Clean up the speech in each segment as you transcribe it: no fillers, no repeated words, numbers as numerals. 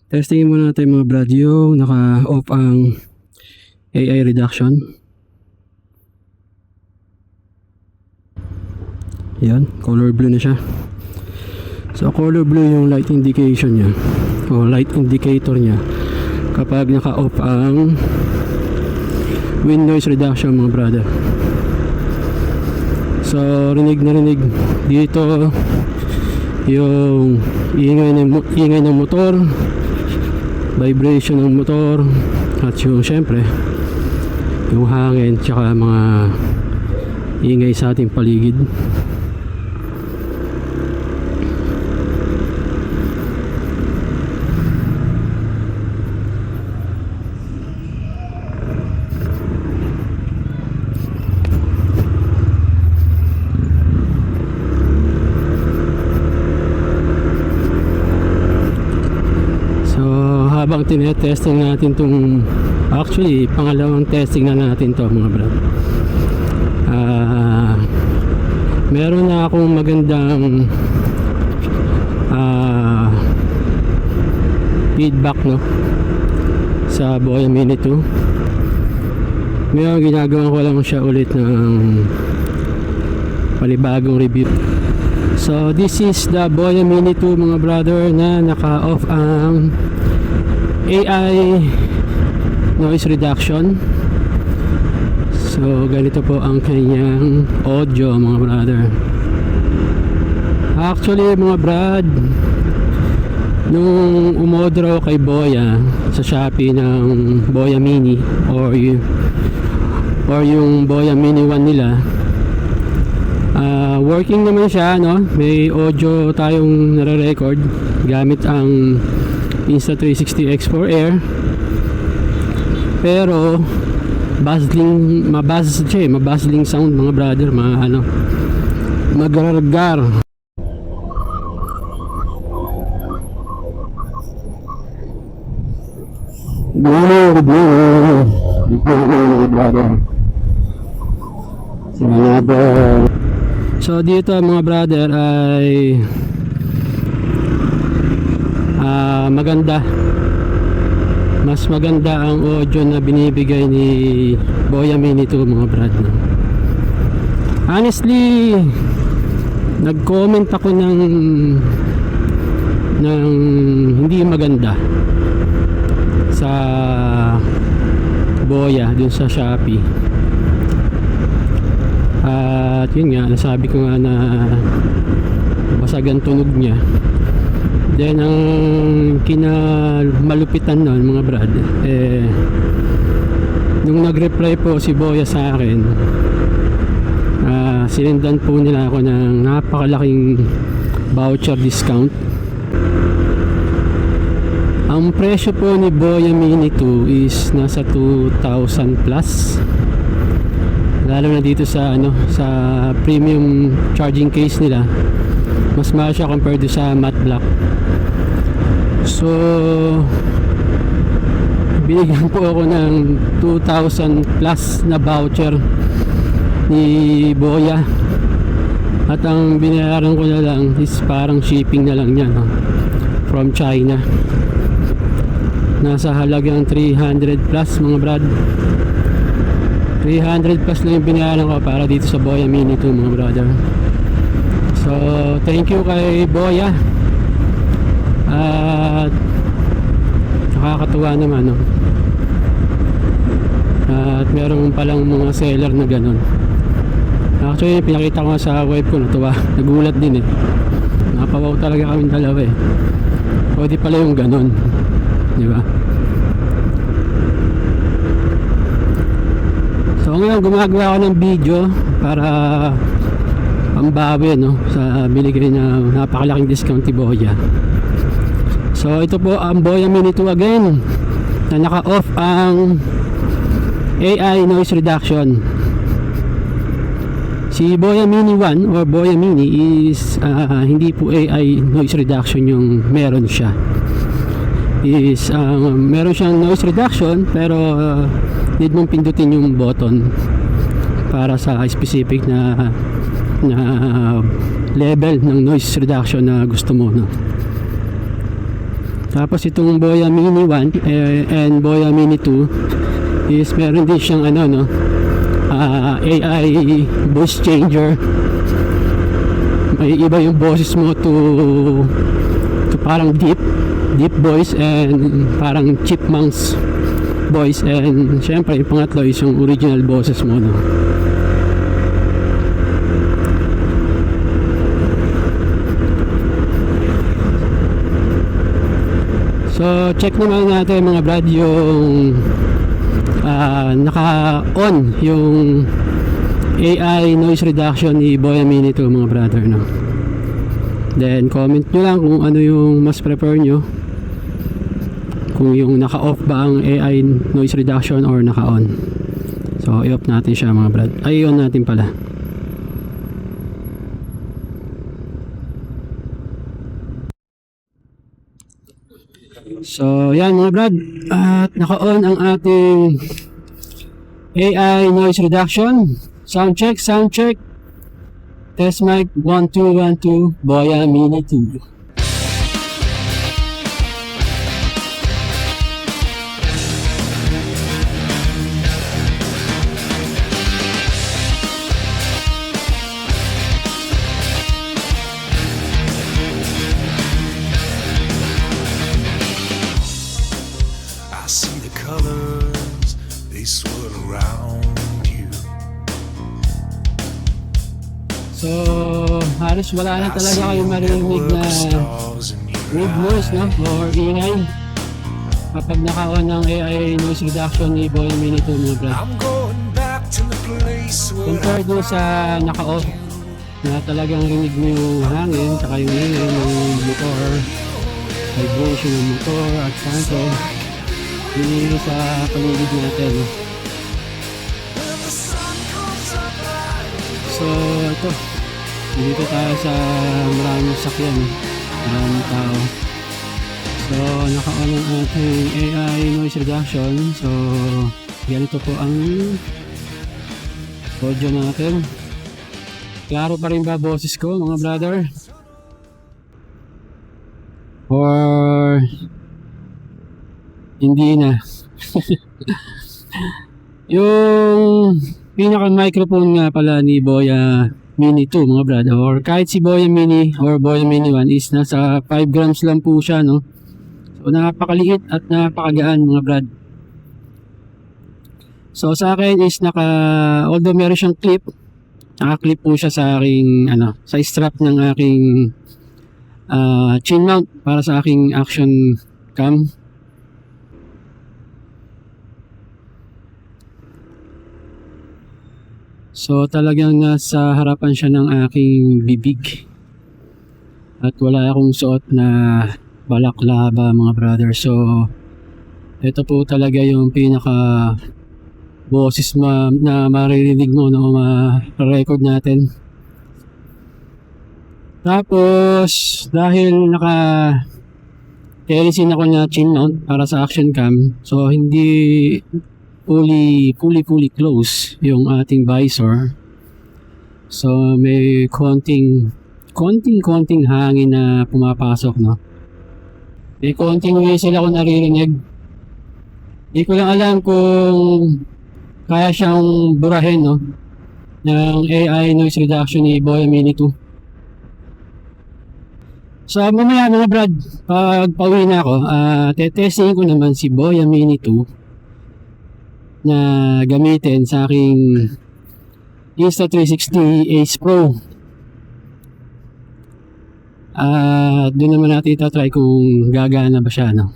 Testingin muna natin mga brad yung naka-off ang AI reduction. Yan, color blue na siya. So color blue yung light indication niya o light indicator niya kapag naka-off ang wind noise reduction mga brother. So rinig na rinig dito yung ingay ng motor, vibration ng motor, at yung syempre yung hangin tsaka mga ingay sa ating paligid. Habang tinetesting natin itong, actually pangalawang testing na natin to mga brad, meron na akong magandang feedback no sa Boya Mini 2. Ngayon ginagawa ko lang siya ulit ng panibagong review. So this is the Boya Mini 2 mga brother na naka-off ang AI noise reduction. So ganito po ang kanyang audio mga brother. Actually mga brad, nung umorder ako kay Boya sa Shopee ng Boya Mini or yung Boya Mini 1 nila, working naman siya no? May audio tayong nare-record gamit ang Insta360 X4 Air, pero mabasling sound mga brother, magargar. So dito mga brother ay maganda, mas maganda ang audio na binibigay ni Boya Mini 2 mga brad no? Honestly, nag-comment ako ng hindi maganda sa Boya dun sa Shopee, at yun nga, nasabi ko nga na basagan tunog niya. Then ang kinamalupitan nun mga brad, nung nag-reply po si Boya sa akin, sinendan po nila ako ng napakalaking voucher discount. Ang presyo po ni Boya Mini 2 is nasa 2,000 plus, lalo na dito sa sa premium charging case nila. Mas mahal siya compared sa matte black. So binigyan po ako ng 2,000 plus na voucher ni Boya, at ang binayaran ko na lang is parang shipping na lang niya no? From China, nasa halagang 300 plus mga brad. 300 plus lang yung binayaran ko para dito sa Boya Mini 2 mga brother. So thank you kay Boya, at nakakatuwa naman no? At meron palang mga seller na ganun. Actually pinakita ko nga sa wife ko, natuwa, nagulat din napawaw talaga kami dalawa pwede pala yung ganun, di ba? So ngayon gumagawa ako ng video para pambawi no sa binigay na napakalaking discount ni Boya. So ito po ang Boya Mini 2 again na naka-off ang AI noise reduction. Si Boya Mini 1 or Boya Mini is hindi po AI noise reduction yung meron siya. Is meron siyang noise reduction pero need mong pindutin yung button para sa specific na level ng noise reduction na gusto mo no? Tapos itong Boya Mini 1 and Boya Mini 2 is meron din siyang ano no, AI voice changer. May iba yung boses mo to parang deep voice and parang chipmunks voice, and syempre yung pangatlo is yung original boses mo no. So check naman natin mga brad yung naka-on yung AI noise reduction ni Boya Mini 2 mga brother no. Then comment nyo lang kung ano yung mas prefer nyo, kung yung naka-off ba ang AI noise reduction or naka-on. So i-off natin siya mga brad, ay on natin pala. So yan mga brad, at naka-on ang ating AI noise reduction. Sound check, test mic 1 2 1 2 Boya Mini 2. See the colors, they swirl around you. So, halos wala na talaga kayong marinig na road noise, no? Or ingay kapag naka-on ng AI noise reduction ni Boya Mini 2 mga brad. Compared dun sa naka-off na talagang rinig mo yung hangin tsaka yung ingay ng motor, vibration ng motor at santo hindi sa paligid natin. So ito, dito tayo sa maraming sakyan, maraming tao. So naka-on ang ating AI noise reduction. So ganito po ang audio natin. Klaro pa rin ba boses ko mga brother? Or hindi na? Yung pinaka microphone nga pala ni Boya Mini 2 mga brad, or kahit si Boya Mini or Boya Mini 1 is nasa 5 grams lang po siya no. So napakaliit at napakagaan mga brad. So sa akin is although meron siyang clip, naka-clip po siya sa aking sa strap ng aking chin mount para sa aking action cam. So talagang nasa harapan siya ng aking bibig at wala akong suot na balaklava mga brother. So ito po talaga yung pinaka boses na maririnig mo no, ma-record natin. Tapos dahil naka telesin ako na chin mount para sa action cam, so hindi fully close yung ating visor. So may konting hangin na pumapasok no. May konting whistle ako naririnig. Hindi ko lang alam kung kaya siyang burahin no ng AI noise reduction ni Boya Mini 2. So mamaya mga brad, pag pauwi na ako, tetesting ko naman si Boya Mini 2 na gamitin sa aking Insta360 Ace Pro. Doon naman natin itatry kung gagana ba siya no.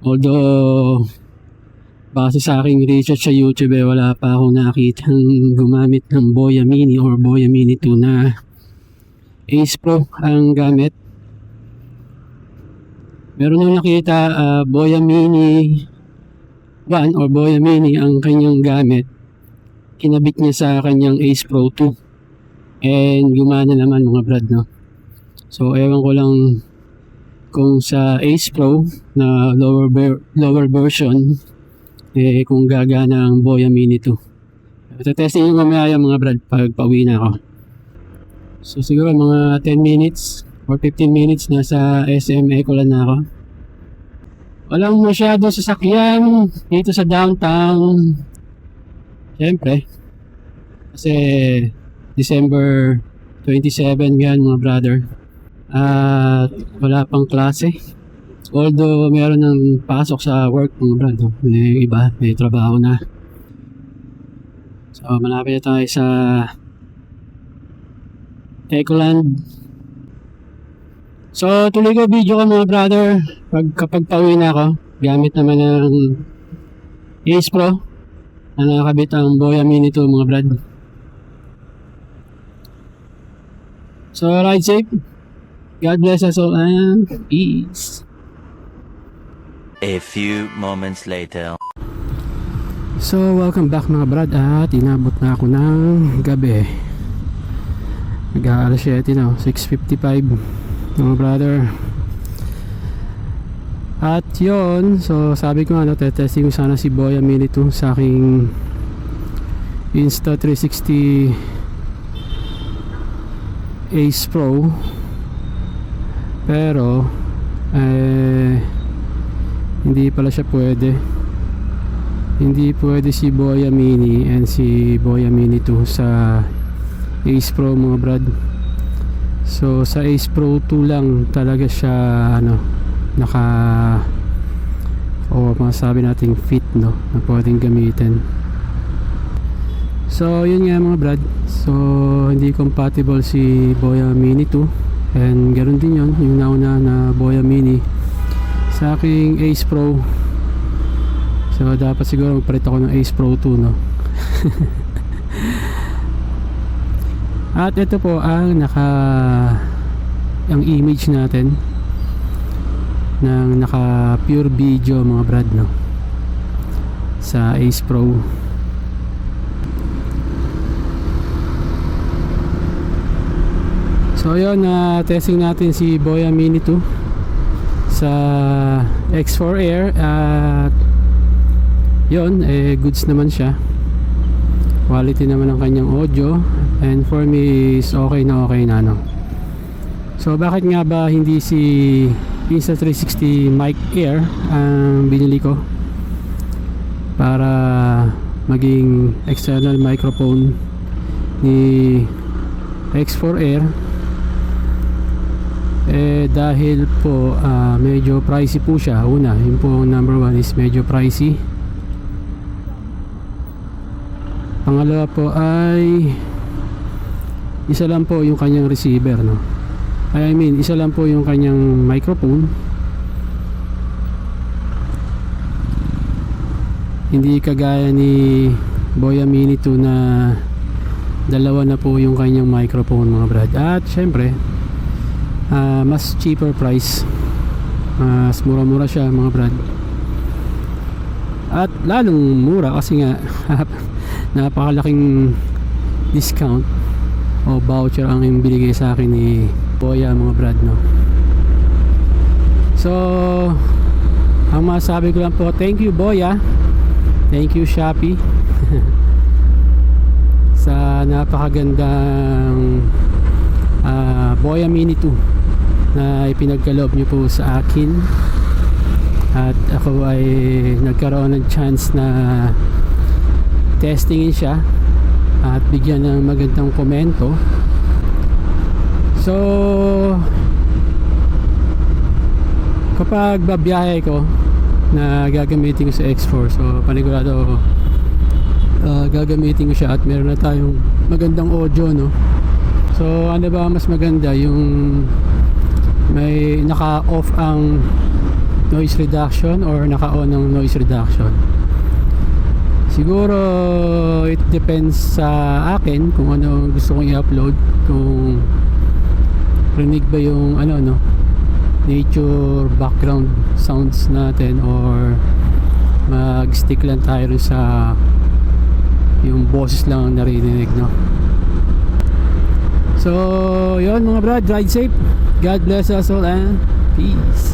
Although base sa aking research sa YouTube wala pa akong nakitang gumamit ng Boya Mini or Boya Mini 2 na Ace Pro ang gamit. Meron nang nakita Boya Mini 1 or Boya Mini ang kanyang gamit, kinabit niya sa kanyang Ace Pro 2 and gumana naman mga brad no. So ewan ko lang kung sa Ace Pro na lower version kung gagana ang Boya Mini 2. Testing yung mamaya mga brad pag pauwi na ako. So siguro mga 10 minutes or 15 minutes nasa SM Ecolan na ako. Walang masyado sasakyan dito sa downtown. Siyempre, kasi December 27 yan mga brother. At wala pang klase. Although meron ng pasok sa work mga brother. May iba, may trabaho na. So malapit na tayo sa Ecoland. So tuloy ko video ko mga brother kapag pauwi na ako. Gamit naman ng Ace Pro na nakakabit ang Boya Mini 2 mga brad. So ride safe. God bless us all and peace. A few moments later. So welcome back mga brad, at inabot na ako ng gabi. Mag-aalas 7 na, 6:55 mga brother. At yon, so sabi ko testing ko sana si Boya Mini 2 sa aking Insta360 Ace Pro. Pero hindi pala siya pwede. Hindi pwede si Boya Mini and si Boya Mini 2 sa Ace Pro mga brad. So sa Ace Pro 2 lang talaga siya masabi nating fit na pwedeng gamitin. So yun nga mga brad, so hindi compatible si Boya Mini 2 and ganoon din yun yung nauna na Boya Mini sa aking Ace Pro. So dapat siguro magpalit ako ng Ace Pro 2 At ito po ang ang image natin ng naka pure video mga brad sa Ace Pro. So yun, testing natin si Boya Mini 2 sa X4 Air at yun, goods naman siya. Quality naman ang kanyang audio and for me is okay na So bakit nga ba hindi si Insta360 Mic Air ang binili ko para maging external microphone ni X4 Air? Dahil po medyo pricey po siya. Una, yun po number one is medyo pricey. Pangalawa po ay isa lang po yung kanyang receiver I mean isa lang po yung kanyang microphone. Hindi kagaya ni Boya Mini 2 na dalawa na po yung kanyang microphone mga brad. At syempre mas cheaper price, mas mura-mura siya mga brad. At lalong mura kasi nga napakalaking discount o voucher ang binigay sa akin ni Boya mga brad So ang masabi ko lang po, thank you Boya, thank you Shopee sa napakagandang Boya Mini 2 na ipinagkaloob nyo po sa akin. At ako ay nagkaroon ng chance na testingin siya at bigyan ng magandang komento. So kapag babiyahe ko na gagamitin ko sa X4, so panigurado gagamitin ko siya at meron na tayong magandang audio So ano ba mas maganda, yung may naka-off ang noise reduction or naka-on ang noise reduction? Siguro it depends sa akin kung ano gusto kong i-upload, kung rinig ba yung nature background sounds natin or mag-stick lang tayo sa yung boses lang ang narinig So yun mga brad, ride safe, God bless us all and peace.